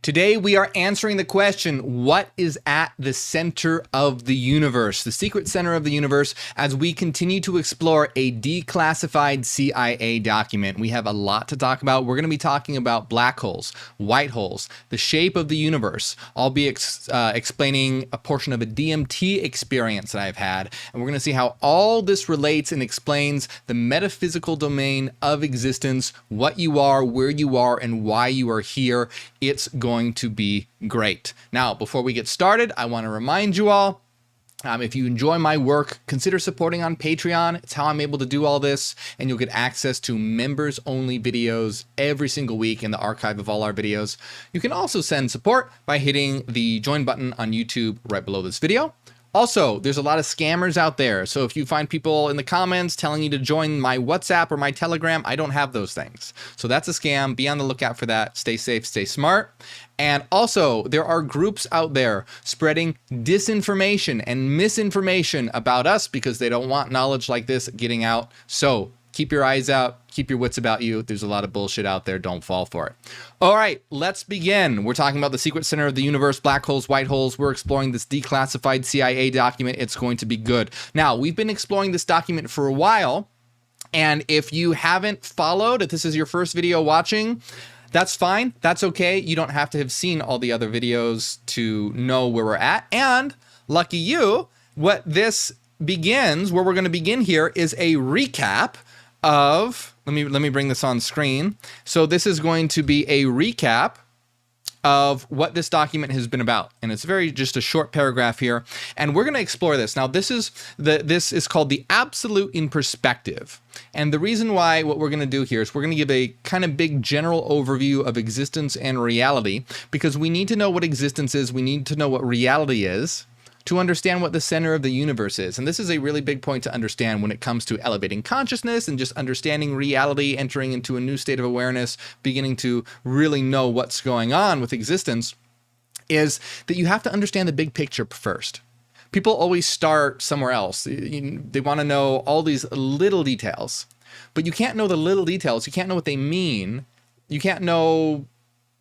Today we are answering the question, what is at the center of the universe, the secret center of the universe, as we continue to explore a declassified CIA document. We have a lot to talk about. We're going to be talking about black holes, white holes, the shape of the universe. I'll be explaining a portion of a DMT experience that I've had, and we're going to see how all this relates and explains the metaphysical domain of existence, what you are, where you are, and why you are here. It's going to be great. Now, before we get started, I want to remind you all, if you enjoy my work, consider supporting on Patreon. It's how I'm able to do all this, and you'll get access to members-only videos every single week in the archive of all our videos. You can also send support by hitting the join button on YouTube right below this video. Also, there's a lot of scammers out there. So if you find people in the comments telling you to join my WhatsApp or my Telegram, I don't have those things. So that's a scam. Be on the lookout for that. Stay safe, stay smart. And also, there are groups out there spreading disinformation and misinformation about us because they don't want knowledge like this getting out. So keep your eyes out, keep your wits about you. There's a lot of bullshit out there. Don't fall for it. All right, let's begin. We're talking about the secret center of the universe, black holes, white holes. We're exploring this declassified CIA document. It's going to be good. Now, we've been exploring this document for a while. And if you haven't followed, if this is your first video watching, that's fine. That's okay. You don't have to have seen all the other videos to know where we're at. And lucky you, what this begins, where we're going to begin here, is a recap of, let me bring this on screen. So this is going to be a recap of what this document has been about. And it's just a short paragraph here. And we're going to explore this. Now, this is called the absolute in perspective. And the reason why what we're going to do here is we're going to give a kind of big general overview of existence and reality, because we need to know what existence is. We need to know what reality is to understand what the center of the universe is. And this is a really big point to understand when it comes to elevating consciousness and just understanding reality, entering into a new state of awareness, beginning to really know what's going on with existence, is that you have to understand the big picture first. People always start somewhere else. They want to know all these little details, but you can't know the little details. You can't know what they mean. You can't know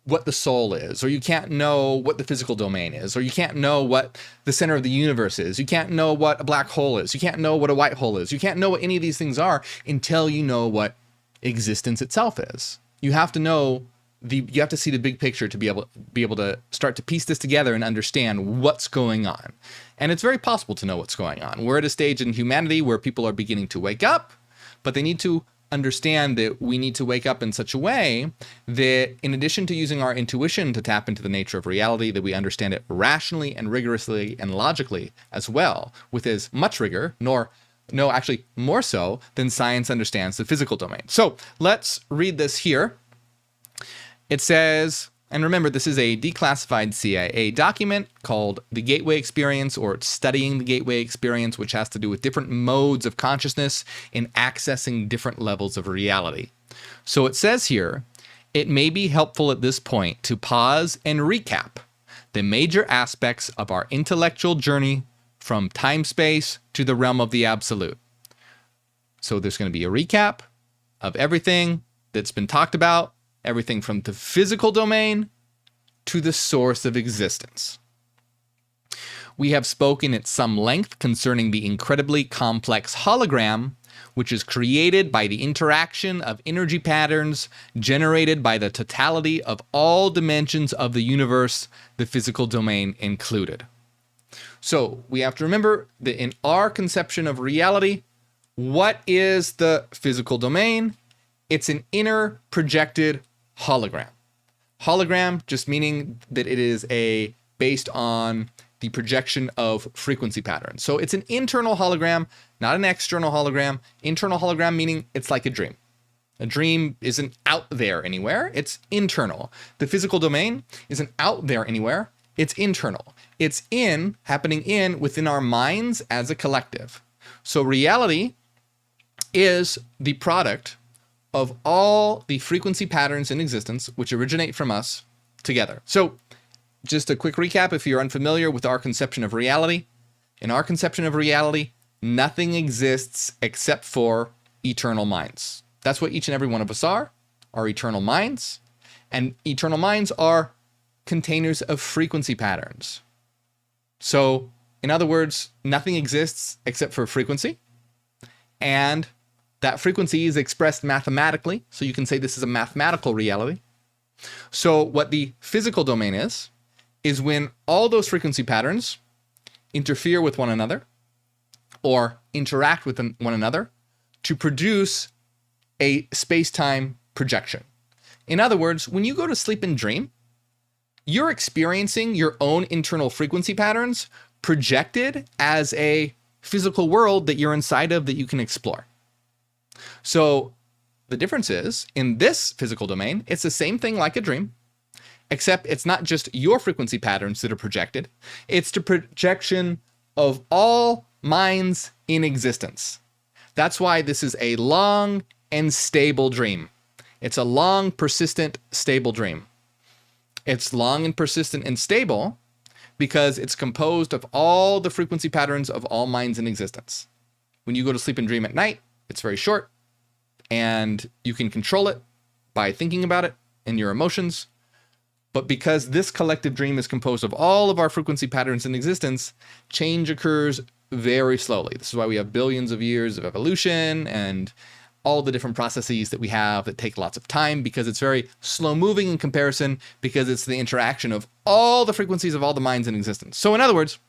what the soul is, or you can't know what the physical domain is, or you can't know what the center of the universe is. You can't know what a black hole is. You can't know what a white hole is. You can't know what any of these things are until you know what existence itself is. You have to know you have to see the big picture to be able to start to piece this together and understand what's going on. And it's very possible to know what's going on. We're at a stage in humanity where people are beginning to wake up, but they need to understand that we need to wake up in such a way that, in addition to using our intuition to tap into the nature of reality, that we understand it rationally and rigorously and logically as well, with as much rigor, actually more so than science understands the physical domain. So let's read this here. It says, and remember, this is a declassified CIA document called the Gateway Experience, or Studying the Gateway Experience, which has to do with different modes of consciousness in accessing different levels of reality. So it says here, it may be helpful at this point to pause and recap the major aspects of our intellectual journey from time-space to the realm of the absolute. So there's going to be a recap of everything that's been talked about, everything from the physical domain to the source of existence. We have spoken at some length concerning the incredibly complex hologram, which is created by the interaction of energy patterns generated by the totality of all dimensions of the universe, the physical domain included. So we have to remember that in our conception of reality, what is the physical domain? It's an inner projected hologram. Hologram just meaning that it is based on the projection of frequency patterns. So it's an internal hologram, not an external hologram. Internal hologram meaning it's like a dream. A dream isn't out there anywhere, it's internal. The physical domain isn't out there anywhere, it's internal. It's happening within our minds as a collective. So reality is the product of all the frequency patterns in existence which originate from us together. So just a quick recap if you're unfamiliar with our conception of reality. In our conception of reality, nothing exists except for eternal minds. That's what each and every one of us are eternal minds. And eternal minds are containers of frequency patterns. So, in other words, nothing exists except for frequency. And that frequency is expressed mathematically. So you can say this is a mathematical reality. So what the physical domain is when all those frequency patterns interfere with one another or interact with one another to produce a space-time projection. In other words, when you go to sleep and dream, you're experiencing your own internal frequency patterns projected as a physical world that you're inside of that you can explore. So the difference is, in this physical domain, it's the same thing like a dream, except it's not just your frequency patterns that are projected. It's the projection of all minds in existence. That's why this is a long and stable dream. It's a long, persistent, stable dream. It's long and persistent and stable because it's composed of all the frequency patterns of all minds in existence. When you go to sleep and dream at night, it's very short, and you can control it by thinking about it and your emotions. But because this collective dream is composed of all of our frequency patterns in existence, change occurs very slowly. This is why we have billions of years of evolution and all the different processes that we have that take lots of time, because it's very slow moving in comparison, because it's the interaction of all the frequencies of all the minds in existence. So in other words,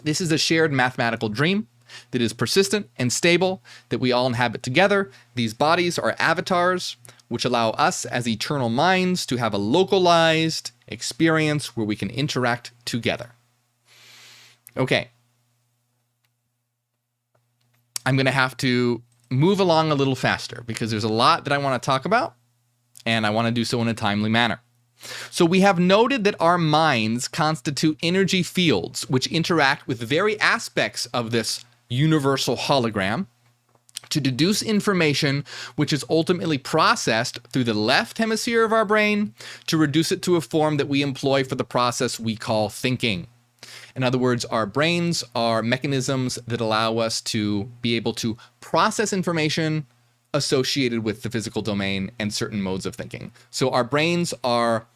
this is a shared mathematical dream that is persistent and stable, that we all inhabit together. These bodies are avatars, which allow us as eternal minds to have a localized experience where we can interact together. Okay. I'm going to have to move along a little faster because there's a lot that I want to talk about, and I want to do so in a timely manner. So we have noted that our minds constitute energy fields which interact with the very aspects of this universal hologram to deduce information which is ultimately processed through the left hemisphere of our brain to reduce it to a form that we employ for the process we call thinking. In other words, our brains are mechanisms that allow us to be able to process information associated with the physical domain and certain modes of thinking. So our brains are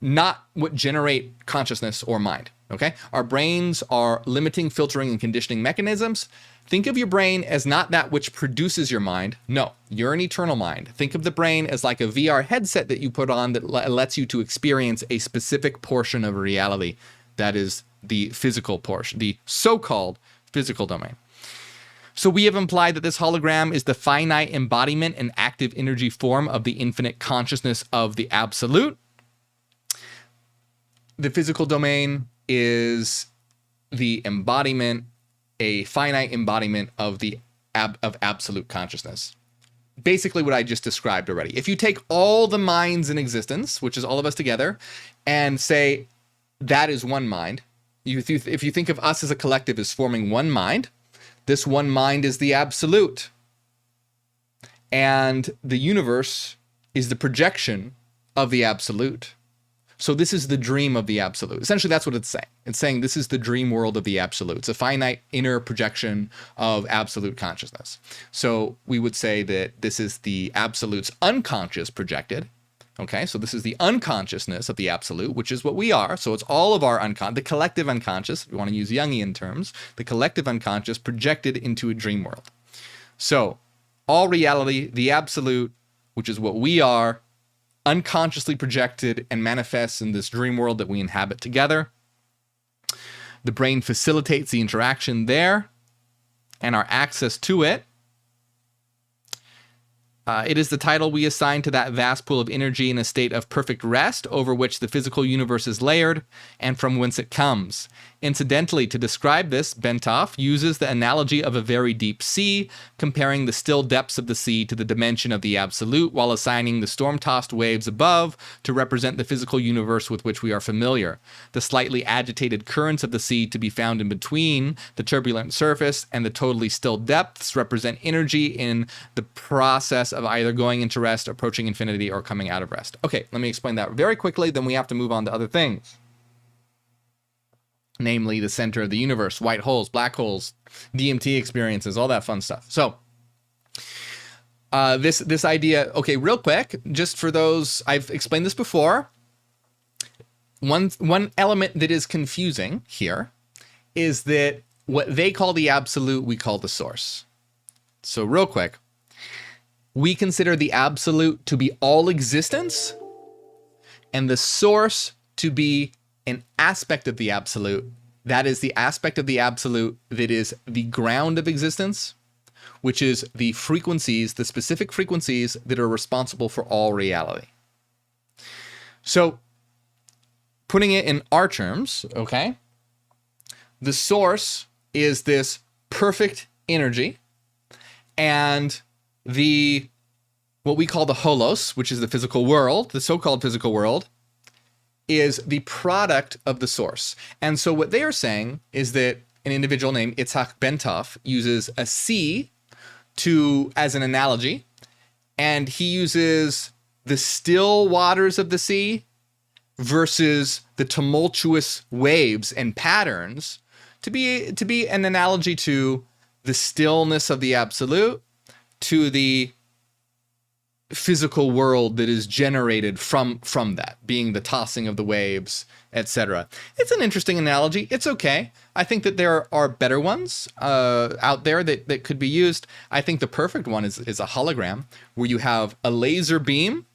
not what generate consciousness or mind, okay? Our brains are limiting, filtering, and conditioning mechanisms. Think of your brain as not that which produces your mind. No, you're an eternal mind. Think of the brain as like a VR headset that you put on that lets you to experience a specific portion of reality. That is the physical portion, the so-called physical domain. So we have implied that this hologram is the finite embodiment and active energy form of the infinite consciousness of the absolute. The physical domain is the embodiment, a finite embodiment of the of absolute consciousness. Basically what I just described already. If you take all the minds in existence, which is all of us together, and say that is one mind, if you think of us as a collective as forming one mind, this one mind is the absolute. And the universe is the projection of the absolute. So this is the dream of the absolute. Essentially, that's what it's saying. It's saying this is the dream world of the absolute. It's a finite inner projection of absolute consciousness. So we would say that this is the absolute's unconscious projected. Okay, so this is the unconsciousness of the absolute, which is what we are. So it's all of our the collective unconscious, if we want to use Jungian terms, the collective unconscious projected into a dream world. So all reality, the absolute, which is what we are, unconsciously projected and manifests in this dream world that we inhabit together. The brain facilitates the interaction there and our access to it. It is the title we assign to that vast pool of energy in a state of perfect rest over which the physical universe is layered and from whence it comes. Incidentally, to describe this, Bentov uses the analogy of a very deep sea, comparing the still depths of the sea to the dimension of the absolute, while assigning the storm-tossed waves above to represent the physical universe with which we are familiar. The slightly agitated currents of the sea to be found in between the turbulent surface and the totally still depths represent energy in the process of either going into rest, approaching infinity, or coming out of rest. Okay, let me explain that very quickly, then we have to move on to other things. Namely, the center of the universe, white holes, black holes, DMT experiences, all that fun stuff. So, this idea, okay, real quick, just for those, I've explained this before. one element that is confusing here is that what they call the absolute, we call the source. So real quick, we consider the absolute to be all existence and the source to be an aspect of the absolute. That is the aspect of the absolute that is the ground of existence, which is the frequencies, the specific frequencies that are responsible for all reality. So putting it in our terms, okay, the source is this perfect energy, and what we call the holos, which is the physical world, the so-called physical world, is the product of the source. And so what they are saying is that an individual named Itzhak Bentov uses a sea as an analogy, and he uses the still waters of the sea versus the tumultuous waves and patterns to be an analogy to the stillness of the absolute, to the physical world that is generated from that, being the tossing of the waves, etc. It's an interesting analogy. It's okay. I think that there are better ones out there that could be used. I think the perfect one is a hologram, where you have a laser beam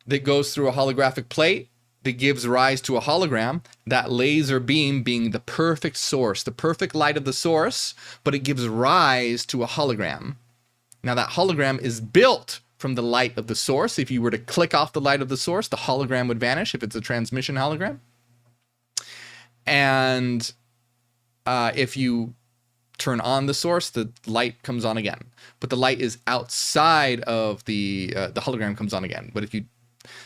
that goes through a holographic plate that gives rise to a hologram, that laser beam being the perfect source, the perfect light of the source, but it gives rise to a hologram. Now that hologram is built from the light of the source. If you were to click off the light of the source, the hologram would vanish if it's a transmission hologram. And if you turn on the source, the light comes on again. But the light is outside of the hologram comes on again. But if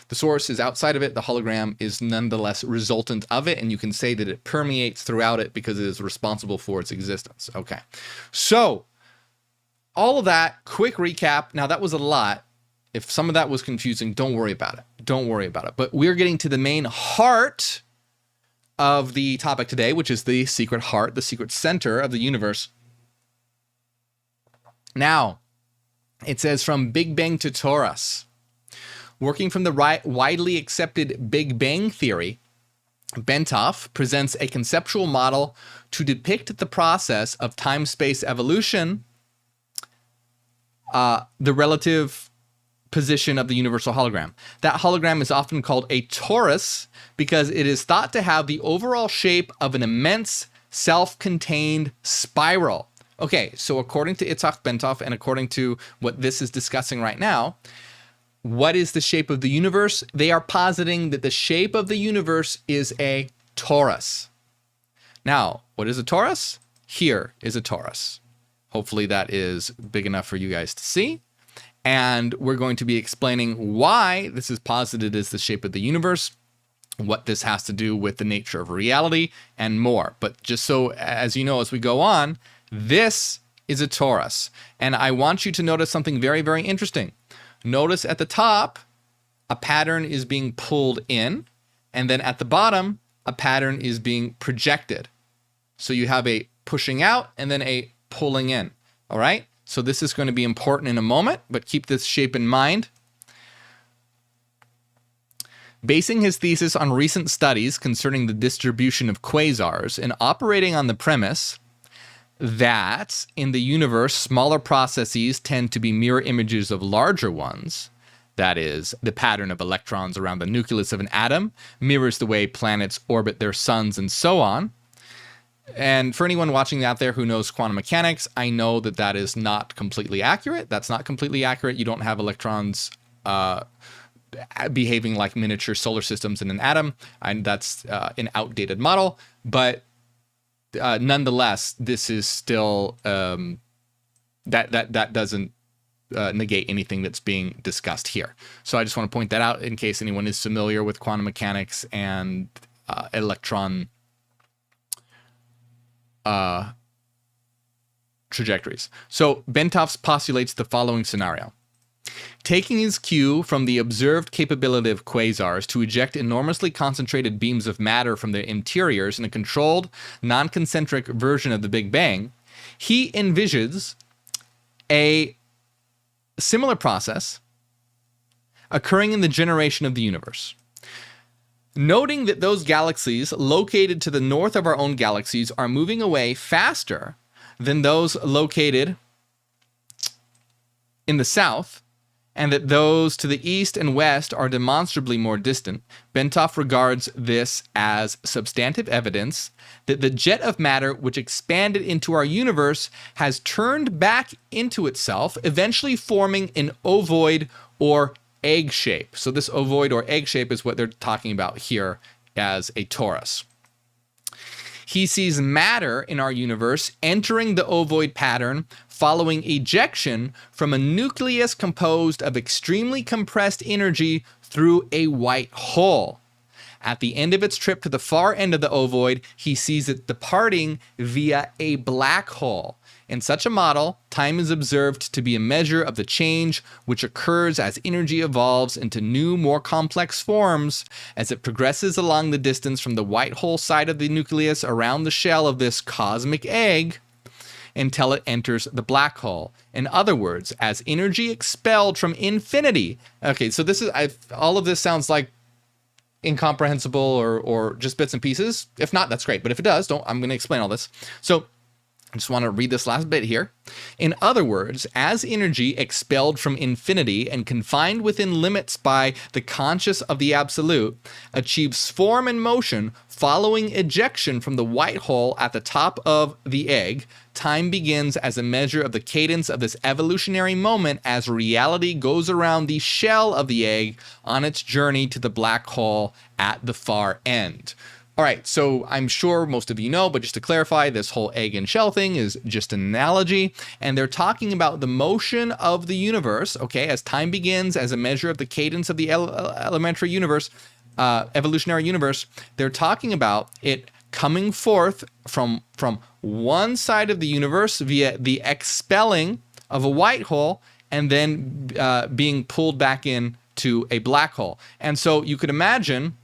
the source is outside of it, the hologram is nonetheless resultant of it, and you can say that it permeates throughout it because it is responsible for its existence. Okay, so all of that, quick recap. Now that was a lot. If some of that was confusing, don't worry about it. Don't worry about it. But we're getting to the main heart of the topic today, which is the secret heart, the secret center of the universe. Now, it says from Big Bang to torus. Working from the widely accepted Big Bang theory, Bentov presents a conceptual model to depict the process of time-space evolution, the relative position of the universal hologram. That hologram is often called a torus because it is thought to have the overall shape of an immense self-contained spiral. Okay, so according to Itzhak Bentov and according to what this is discussing right now, what is the shape of the universe? They are positing that the shape of the universe is a torus. Now, what is a torus? Here is a torus. Hopefully that is big enough for you guys to see. And we're going to be explaining why this is posited as the shape of the universe, what this has to do with the nature of reality, and more. But just so, as you know, as we go on, this is a torus. And I want you to notice something very, very interesting. Notice at the top, a pattern is being pulled in, and then at the bottom, a pattern is being projected. So you have a pushing out and then a pulling in, all right? So this is going to be important in a moment, but keep this shape in mind. Basing his thesis on recent studies concerning the distribution of quasars and operating on the premise that in the universe, smaller processes tend to be mirror images of larger ones, that is, the pattern of electrons around the nucleus of an atom mirrors the way planets orbit their suns and so on. And for anyone watching out there who knows quantum mechanics, I know that that is not completely accurate. That's not completely accurate. You don't have electrons behaving like miniature solar systems in an atom, and that's an outdated model. But nonetheless, this is still that doesn't negate anything that's being discussed here. So I just want to point that out in case anyone is familiar with quantum mechanics and electron trajectories. So Bentov postulates the following scenario. Taking his cue from the observed capability of quasars to eject enormously concentrated beams of matter from their interiors in a controlled, non-concentric version of the Big Bang, he envisions a similar process occurring in the generation of the universe. Noting that those galaxies located to the north of our own galaxies are moving away faster than those located in the south, and that those to the east and west are demonstrably more distant, Bentoff regards this as substantive evidence that the jet of matter which expanded into our universe has turned back into itself, eventually forming an ovoid or egg shape. So this ovoid or egg shape is what they're talking about here as a torus. He sees matter in our universe entering the ovoid pattern following ejection from a nucleus composed of extremely compressed energy through a white hole. At the end of its trip to the far end of the ovoid, he sees it departing via a black hole. In such a model, time is observed to be a measure of the change which occurs as energy evolves into new, more complex forms as it progresses along the distance from the white hole side of the nucleus around the shell of this cosmic egg until it enters the black hole. In other words, as energy expelled from infinity. Okay, so this is all of this sounds like incomprehensible or just bits and pieces. If not, that's great. But if it does, I'm going to explain all this. So I just want to read this last bit here. In other words, as energy expelled from infinity and confined within limits by the conscious of the absolute achieves form and motion following ejection from the white hole at the top of the egg, time begins as a measure of the cadence of this evolutionary moment as reality goes around the shell of the egg on its journey to the black hole at the far end. All right, so I'm sure most of you know, but just to clarify, this whole egg and shell thing is just an analogy, and they're talking about the motion of the universe, okay, as time begins as a measure of the cadence of the elementary universe, evolutionary universe. They're talking about it coming forth from one side of the universe via the expelling of a white hole and then being pulled back in to a black hole. And so you could imagine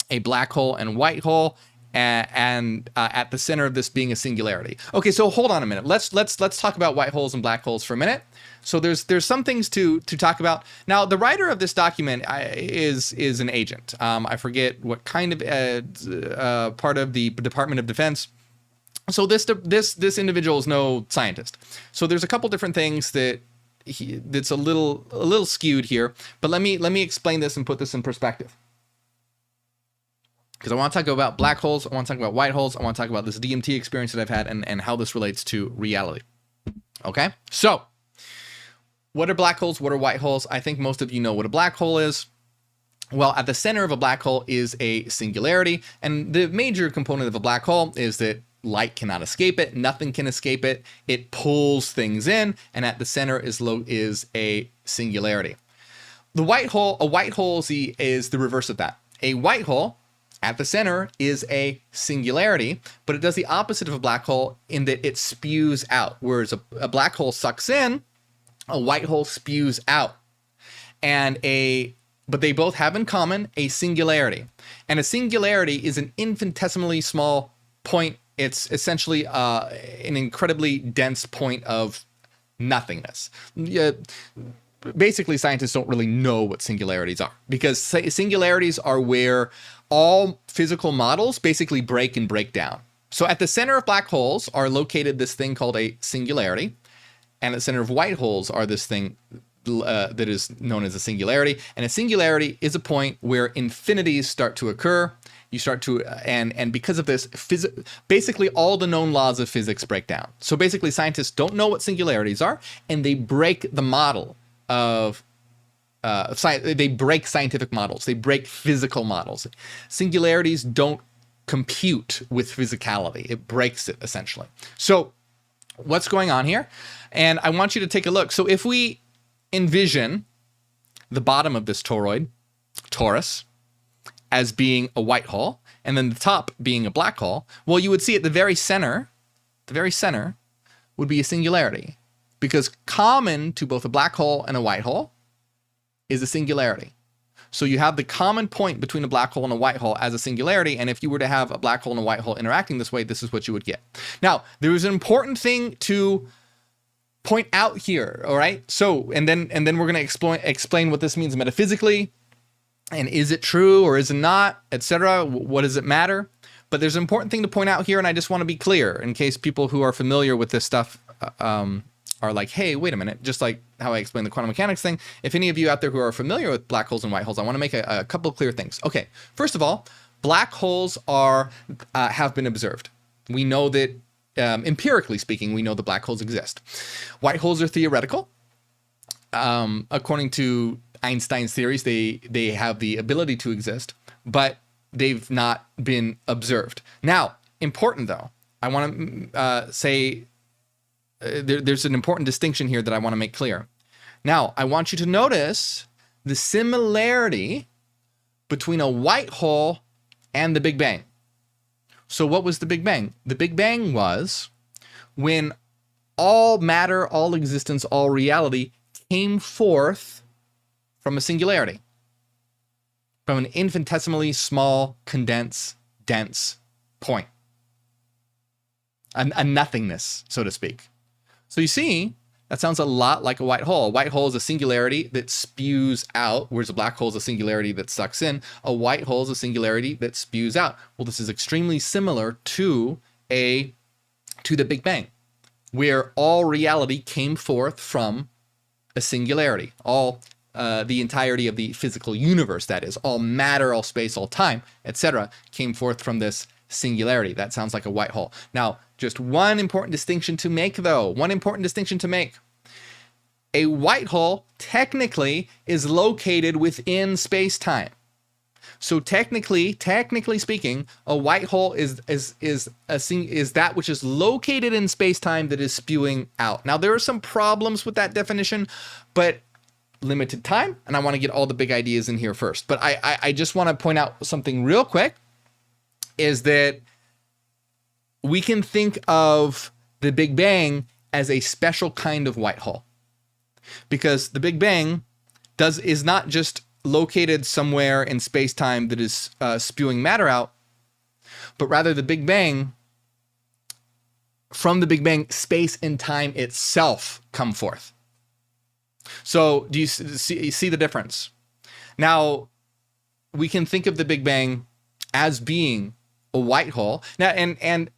a black hole and white hole, and at the center of this being a singularity. Okay, so hold on a minute. Let's talk about white holes and black holes for a minute. So there's some things to talk about. Now, the writer of this document is an agent. I forget what kind of part of the Department of Defense. So this individual is no scientist. So there's a couple different things that's a little skewed here. But let me explain this and put this in perspective. Because I want to talk about black holes, I want to talk about white holes, I want to talk about this DMT experience that I've had and how this relates to reality. Okay? So, what are black holes? What are white holes? I think most of you know what a black hole is. Well, at the center of a black hole is a singularity, and the major component of a black hole is that light cannot escape it, nothing can escape it, it pulls things in, and at the center is a singularity. A white hole is the reverse of that. A white hole at the center is a singularity, but it does the opposite of a black hole in that it spews out. Whereas a black hole sucks in, a white hole spews out. But they both have in common a singularity. And a singularity is an infinitesimally small point. It's essentially an incredibly dense point of nothingness. Basically, scientists don't really know what singularities are, because singularities are where all physical models basically break and break down. So at the center of black holes are located this thing called a singularity, and at the center of white holes are this thing that is known as a singularity. And a singularity is a point where infinities start to occur. You start to, and because of this, basically all the known laws of physics break down. So basically, scientists don't know what singularities are, and they break the model of they break scientific models. They break physical models. Singularities don't compute with physicality. It breaks it, essentially. So what's going on here? And I want you to take a look. So if we envision the bottom of this torus, as being a white hole, and then the top being a black hole, well, you would see at the very center would be a singularity, because common to both a black hole and a white hole is a singularity. So you have the common point between a black hole and a white hole as a singularity, and if you were to have a black hole and a white hole interacting this way, this is what you would get. Now, there is an important thing to point out here, all right? So, and then we're going to explain what this means metaphysically, And is it true or is it not, etc.? What does it matter? But there's an important thing to point out here, and I just want to be clear in case people who are familiar with this stuff are like, hey, wait a minute, just like how I explained the quantum mechanics thing. If any of you out there who are familiar with black holes and white holes, I want to make a couple of clear things. Okay, first of all, black holes have been observed. We know that, empirically speaking, we know that black holes exist. White holes are theoretical. According to Einstein's theories, they have the ability to exist, but they've not been observed. Now, important though, I want to say there's an important distinction here that I want to make clear. Now, I want you to notice the similarity between a white hole and the Big Bang. So what was the Big Bang? The Big Bang was when all matter, all existence, all reality came forth from a singularity, from an infinitesimally small, condensed, dense point, a nothingness, so to speak. So you see, that sounds a lot like a white hole. A white hole is a singularity that spews out, whereas a black hole is a singularity that sucks in. A white hole is a singularity that spews out. Well, this is extremely similar to the Big Bang, where all reality came forth from a singularity. The entirety of the physical universe, that is, all matter, all space, all time, etc., came forth from this singularity. That sounds like a white hole. Now, just one important distinction to make, though. One important distinction to make. A white hole technically is located within space-time. So technically speaking, a white hole is that which is located in space-time that is spewing out. Now, there are some problems with that definition, but limited time, and I want to get all the big ideas in here first. But I just want to point out something real quick, is that we can think of the Big Bang as a special kind of white hole, because the Big Bang is not just located somewhere in space-time that is spewing matter out, but rather the Big Bang, from the Big Bang, space and time itself come forth. So do you see the difference? Now, we can think of the Big Bang as being a white hole. Now, and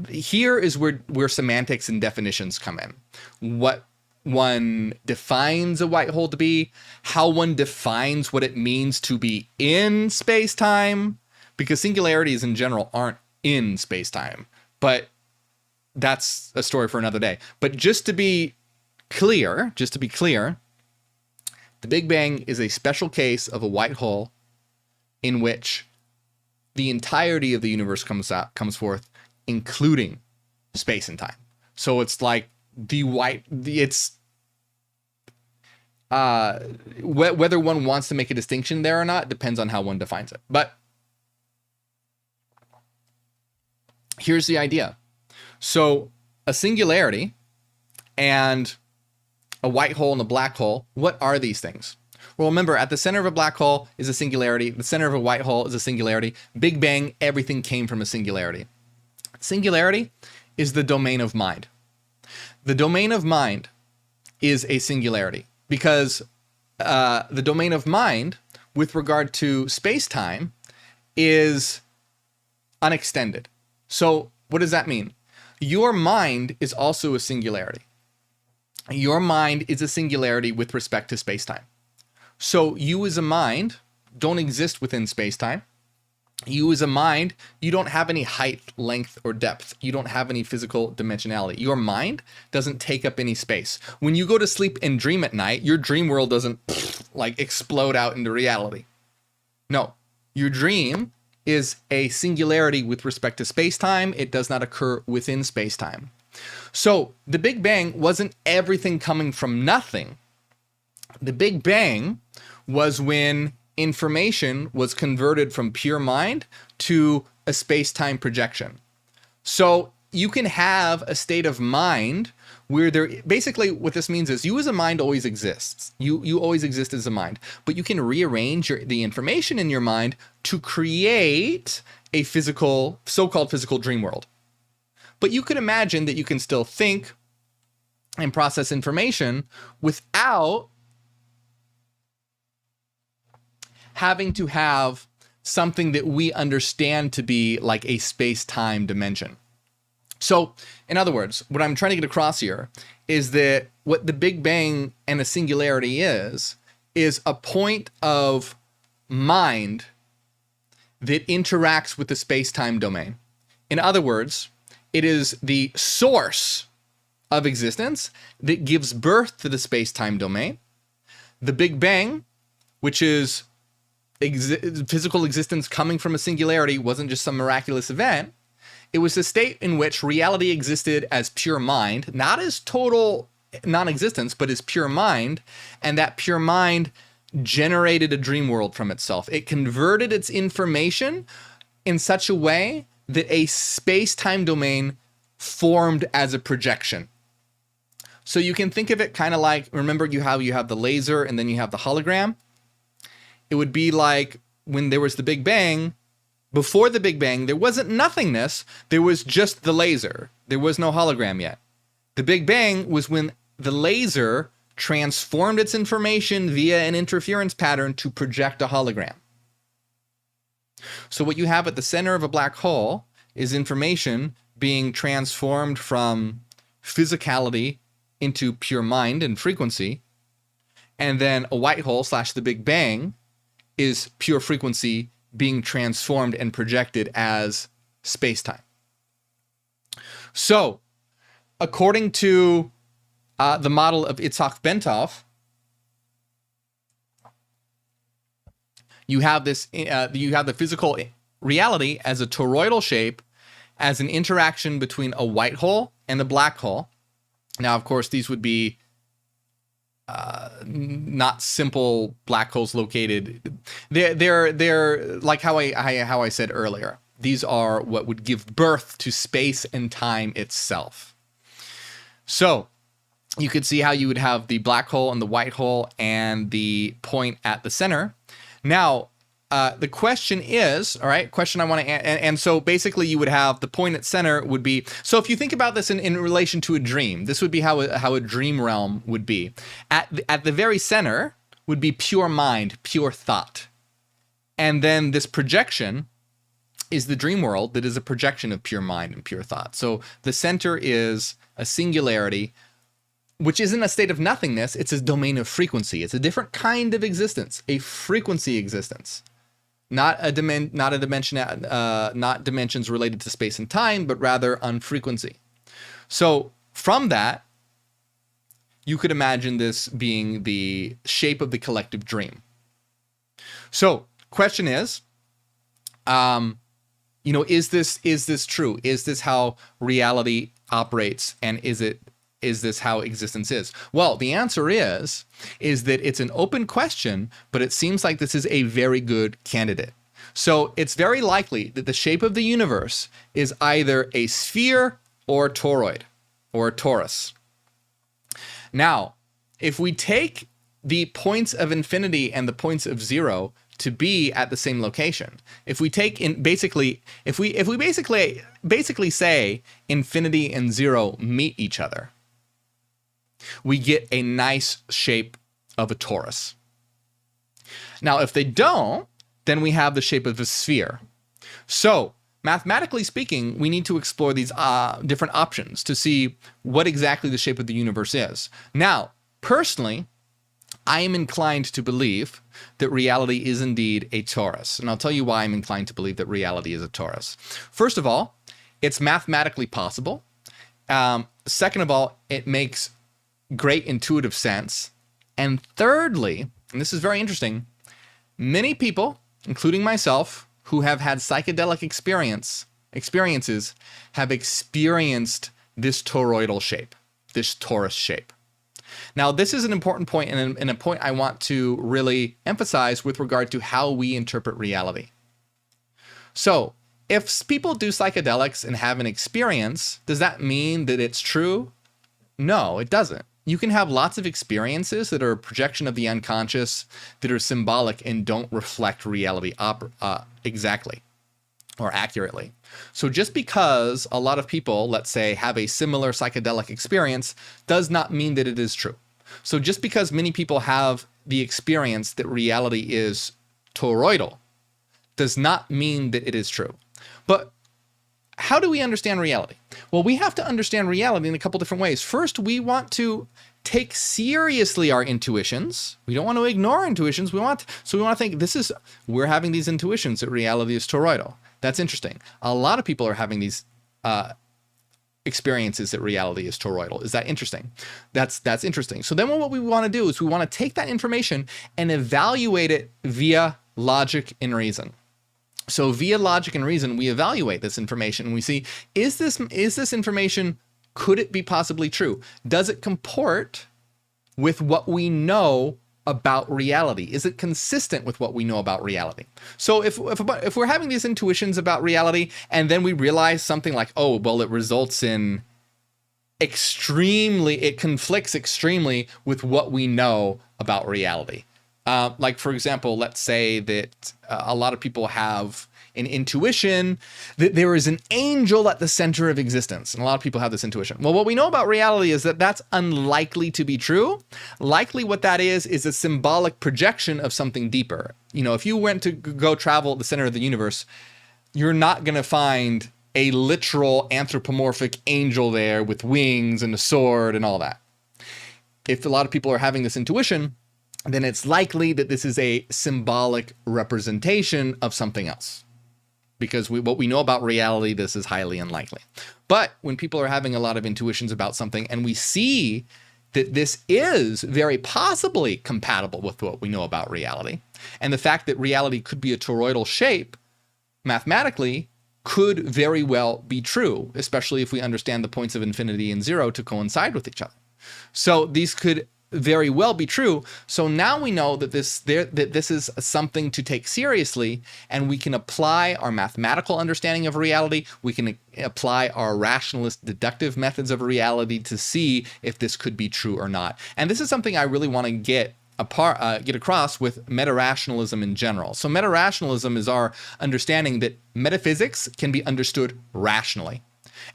here is where semantics and definitions come in. What one defines a white hole to be, how one defines what it means to be in space-time, because singularities in general aren't in space-time, but that's a story for another day. But just to be clear, the Big Bang is a special case of a white hole in which the entirety of the universe comes forth, including space and time. So it's like whether one wants to make a distinction there or not depends on how one defines it. But here's the idea. So a singularity and a white hole and a black hole, what are these things? Well, remember, at the center of a black hole is a singularity. The center of a white hole is a singularity. Big Bang, everything came from a singularity. Singularity is the domain of mind. The domain of mind is a singularity because the domain of mind with regard to space-time is unextended. So what does that mean? Your mind is also a singularity. Your mind is a singularity with respect to space-time. So you as a mind don't exist within space-time. You as a mind, you don't have any height, length, or depth. You don't have any physical dimensionality. Your mind doesn't take up any space. When you go to sleep and dream at night, your dream world doesn't like explode out into reality. No, your dream is a singularity with respect to space-time. It does not occur within space-time. So the Big Bang wasn't everything coming from nothing. The Big Bang was when information was converted from pure mind to a space-time projection. So you can have a state of mind where basically what this means is you as a mind always exists. You always exist as a mind, but you can rearrange the information in your mind to create a so-called physical dream world. But you could imagine that you can still think and process information without having to have something that we understand to be like a space-time dimension. So, in other words, what I'm trying to get across here is that what the Big Bang and a singularity is a point of mind that interacts with the space-time domain. In other words, it is the source of existence that gives birth to the space-time domain. The Big Bang, which is physical existence coming from a singularity, wasn't just some miraculous event. It was a state in which reality existed as pure mind, not as total non-existence, but as pure mind, and that pure mind generated a dream world from itself. It converted its information in such a way that a space-time domain formed as a projection. So you can think of it kind of like, remember you have the laser and then you have the hologram? It would be like when there was the Big Bang. Before the Big Bang, there wasn't nothingness. There was just the laser. There was no hologram yet. The Big Bang was when the laser transformed its information via an interference pattern to project a hologram. So what you have at the center of a black hole is information being transformed from physicality into pure mind and frequency. And then a white hole / the Big Bang is pure frequency being transformed and projected as space-time. So, according to the model of Itzhak Bentov, you have the physical reality as a toroidal shape, as an interaction between a white hole and a black hole. Now, of course, these would be not simple black holes located. They're like how I said earlier. These are what would give birth to space and time itself. So you could see how you would have the black hole and the white hole and the point at the center. Now, the question is, all right, question I want to, and so basically you would have the point at center would be, so if you think about this in relation to a dream, this would be how a dream realm would be. At the very center would be pure mind, pure thought. And then this projection is the dream world that is a projection of pure mind and pure thought. So the center is a singularity, which isn't a state of nothingness, it's a domain of frequency. It's a different kind of existence, a frequency existence. Not dimensions related to space and time, but rather on frequency. So from that, you could imagine this being the shape of the collective dream. So question is, is this true? Is this how reality operates? And is this how existence is? Well, the answer is that it's an open question, but it seems like this is a very good candidate. So it's very likely that the shape of the universe is either a sphere or a toroid or a torus. Now, if we take the points of infinity and the points of zero to be at the same location, if we take basically say infinity and zero meet each other, we get a nice shape of a torus. Now, if they don't, then we have the shape of a sphere. So, mathematically speaking, we need to explore these different options to see what exactly the shape of the universe is. Now, personally, I am inclined to believe that reality is indeed a torus. And I'll tell you why I'm inclined to believe that reality is a torus. First of all, it's mathematically possible. Second of all, it makes great intuitive sense. And thirdly, and this is very interesting, many people, including myself, who have had psychedelic experiences have experienced this toroidal shape, this torus shape. Now, this is an important point and a point I want to really emphasize with regard to how we interpret reality. So, if people do psychedelics and have an experience, does that mean that it's true? No, it doesn't. You can have lots of experiences that are a projection of the unconscious, that are symbolic and don't reflect reality exactly or accurately. So just because a lot of people, let's say, have a similar psychedelic experience does not mean that it is true. So just because many people have the experience that reality is toroidal does not mean that it is true. But how do we understand reality? Well, we have to understand reality in a couple different ways. First, we want to take seriously our intuitions. We don't want to ignore our intuitions. We want to think we're having these intuitions that reality is toroidal. That's interesting. A lot of people are having these experiences that reality is toroidal. Is that interesting? That's interesting. So then what we want to do is we want to take that information and evaluate it via logic and reason. So via logic and reason, we evaluate this information and we see, is this information, could it be possibly true? Does it comport with what we know about reality? Is it consistent with what we know about reality? So if we're having these intuitions about reality and then we realize something like, oh, well, it conflicts extremely with what we know about reality. Like, for example, let's say that a lot of people have an intuition that there is an angel at the center of existence. And a lot of people have this intuition. Well, what we know about reality is that that's unlikely to be true. Likely what that is a symbolic projection of something deeper. You know, if you went to go travel at the center of the universe, you're not going to find a literal anthropomorphic angel there with wings and a sword and all that. If a lot of people are having this intuition, then it's likely that this is a symbolic representation of something else. Because what we know about reality, this is highly unlikely. But when people are having a lot of intuitions about something and we see that this is very possibly compatible with what we know about reality, and the fact that reality could be a toroidal shape, mathematically, could very well be true, especially if we understand the points of infinity and zero to coincide with each other. So these could very well be true. So now we know that this is something to take seriously, and we can apply our mathematical understanding of reality. We can apply our rationalist deductive methods of reality to see if this could be true or not. And this is something I really want to get across with meta-rationalism in general. So meta-rationalism is our understanding that metaphysics can be understood rationally,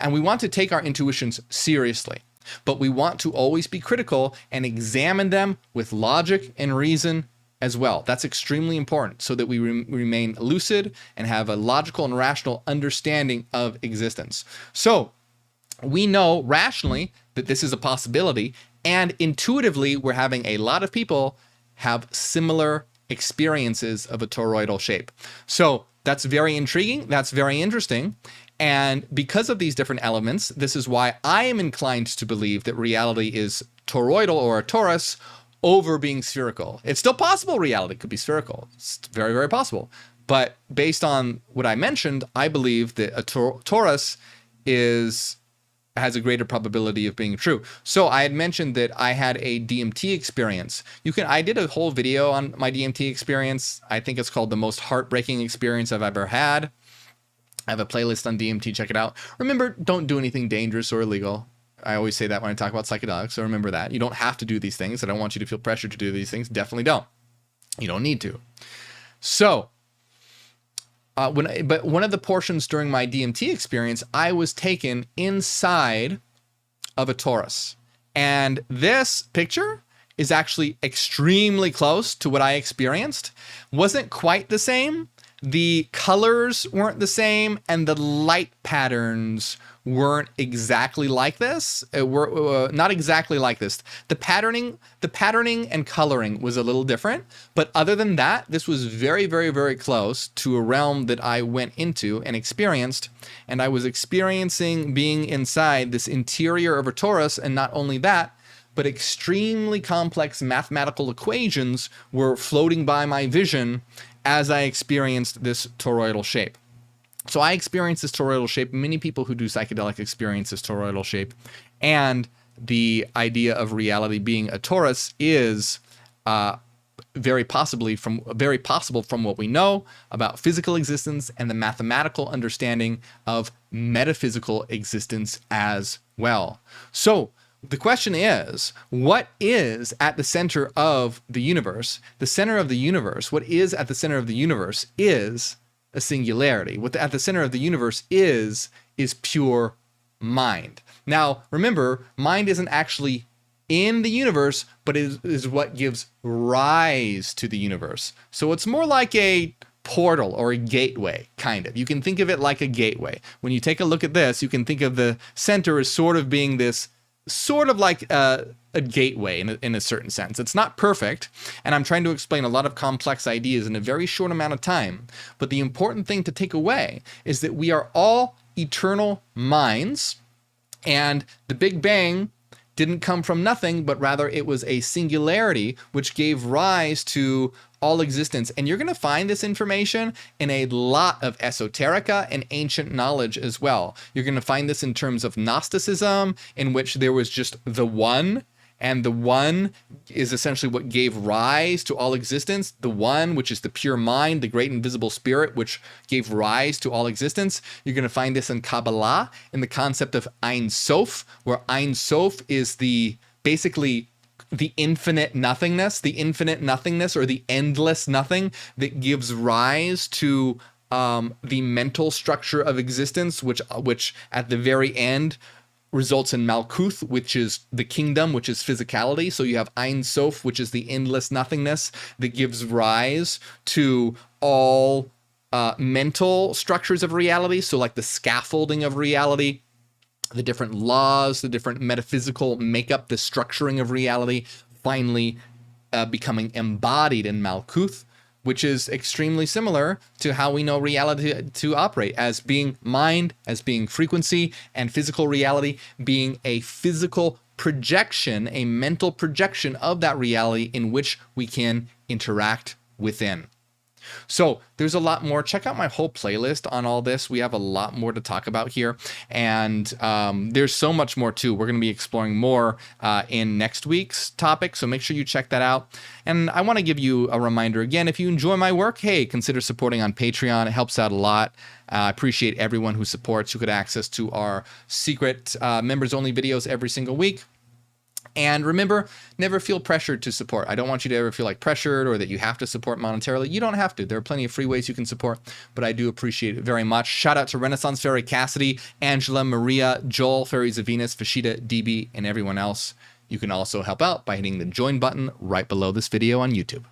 and we want to take our intuitions seriously. But we want to always be critical and examine them with logic and reason as well. That's extremely important so that we remain lucid and have a logical and rational understanding of existence. So we know rationally that this is a possibility, and intuitively we're having a lot of people have similar experiences of a toroidal shape. So that's very intriguing. That's very interesting. And because of these different elements, this is why I am inclined to believe that reality is toroidal or a torus over being spherical. It's still possible reality could be spherical. It's very, very possible. But based on what I mentioned, I believe that a torus has a greater probability of being true. So I had mentioned that I had a DMT experience. I did a whole video on my DMT experience. I think it's called The Most Heartbreaking Experience I've Ever Had. I have a playlist on DMT, check it out. Remember, don't do anything dangerous or illegal. I always say that when I talk about psychedelics, so remember that. You don't have to do these things. I don't want you to feel pressure to do these things. Definitely don't. You don't need to. So, but one of the portions during my DMT experience, I was taken inside of a torus. And this picture is actually extremely close to what I experienced. Wasn't quite the same. The colors weren't the same, and the light patterns weren't exactly like this. Not exactly like this. The patterning and coloring was a little different, but other than that, this was very, very, very close to a realm that I went into and experienced, and I was experiencing being inside this interior of a torus, and not only that, but extremely complex mathematical equations were floating by my vision as I experienced this toroidal shape. So I experienced this toroidal shape. Many people who do psychedelic experience this toroidal shape. And the idea of reality being a torus is very possible from what we know about physical existence and the mathematical understanding of metaphysical existence as well. So the question is, what is at the center of the universe? The center of the universe, what is at the center of the universe is a singularity. What at the center of the universe is pure mind. Now, remember, mind isn't actually in the universe, but is what gives rise to the universe. So it's more like a portal or a gateway, kind of. You can think of it like a gateway. When you take a look at this, you can think of the center as sort of being this, sort of like a gateway in a certain sense. It's not perfect, and I'm trying to explain a lot of complex ideas in a very short amount of time. But the important thing to take away is that we are all eternal minds, and the Big Bang didn't come from nothing, but rather it was a singularity which gave rise to all existence. And you're going to find this information in a lot of esoterica and ancient knowledge as well. You're going to find this in terms of Gnosticism, in which there was just the one, and the one is essentially what gave rise to all existence. The one, which is the pure mind, the great invisible spirit, which gave rise to all existence. You're going to find this in Kabbalah, in the concept of Ein Sof, where Ein Sof is basically the infinite nothingness, or the endless nothing that gives rise to the mental structure of existence, which at the very end results in Malkuth, which is the kingdom, which is physicality. So you have Ein Sof, which is the endless nothingness that gives rise to all mental structures of reality. So like the scaffolding of reality, the different laws, the different metaphysical makeup, the structuring of reality, finally becoming embodied in Malkuth, which is extremely similar to how we know reality to operate, as being mind, as being frequency, and physical reality being a physical projection, a mental projection of that reality in which we can interact within. So there's a lot more. Check out my whole playlist on all this. We have a lot more to talk about here. And there's so much more too. We're going to be exploring more in next week's topic. So make sure you check that out. And I want to give you a reminder again, if you enjoy my work, hey, consider supporting on Patreon. It helps out a lot. I appreciate everyone who supports, who get access to our secret members only videos every single week. And remember, never feel pressured to support. I don't want you to ever feel like pressured or that you have to support monetarily. You don't have to. There are plenty of free ways you can support, but I do appreciate it very much. Shout out to Renaissance Fairy Cassidy, Angela, Maria, Joel, Fairies of Venus, Fashida, DB, and everyone else. You can also help out by hitting the join button right below this video on YouTube.